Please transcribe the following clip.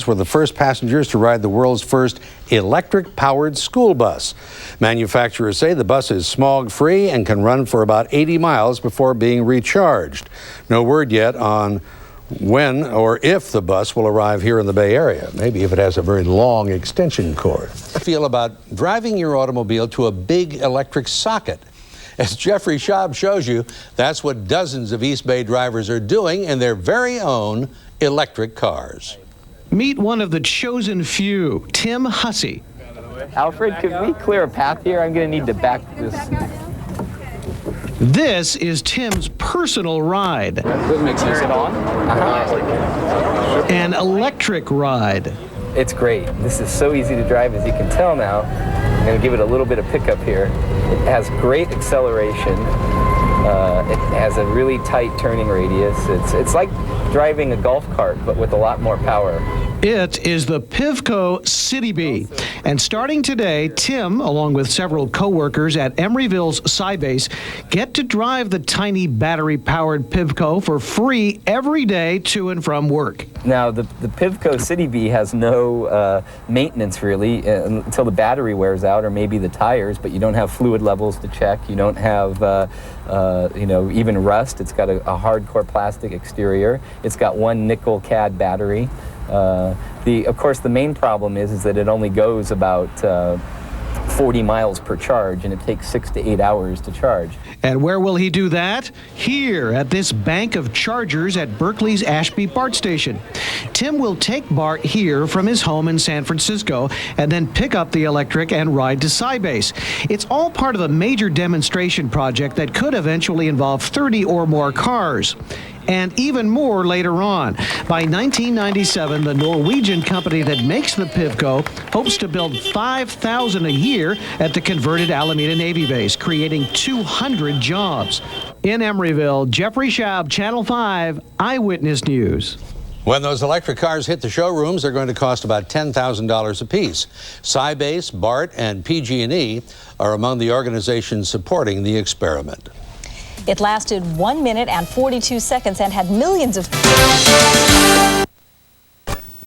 Were the first passengers to ride the world's first electric-powered school bus. Manufacturers say the bus is smog-free and can run for about 80 miles before being recharged. No word yet on when or if the bus will arrive here in the Bay Area, maybe if it has a very long extension cord. How do you feel about driving your automobile to a big electric socket? As Jeffrey Schaub shows you, that's what dozens of East Bay drivers are doing in their very own electric cars. Meet one of the chosen few, Tim Hussey. Alfred, could we clear a path here? I'm going to need to back this. This is Tim's personal ride. That makes sense. Turn it on. An electric ride. It's great. This is so easy to drive, as you can tell now. I'm going to give it a little bit of pickup here. It has great acceleration. It has a really tight turning radius. It's like driving a golf cart, but with a lot more power. It is the Pivco Citybee. And starting today, Tim, along with several co-workers at Emeryville's Sybase, get to drive the tiny battery-powered Pivco for free every day to and from work. Now, the Pivco Citybee has no maintenance, really, until the battery wears out or maybe the tires, but you don't have fluid levels to check. You don't have, even rust. It's got a hardcore plastic exterior. It's got one nickel cad battery. Of course, the main problem is that it only goes about 40 miles per charge, and it takes 6 to 8 hours to charge. And where will he do that? Here at this bank of chargers at Berkeley's Ashby BART station. Tim will take BART here from his home in San Francisco and then pick up the electric and ride to Sybase. It's all part of a major demonstration project that could eventually involve 30 or more cars. And even more later on. By 1997, the Norwegian company that makes the Pivco hopes to build 5,000 a year at the converted Alameda Navy base, creating 200 jobs. In Emeryville, Jeffrey Schaub, Channel 5, Eyewitness News. When those electric cars hit the showrooms, they're going to cost about $10,000 apiece. Sybase, BART, and PG&E are among the organizations supporting the experiment. It lasted 1 minute and 42 seconds and had millions of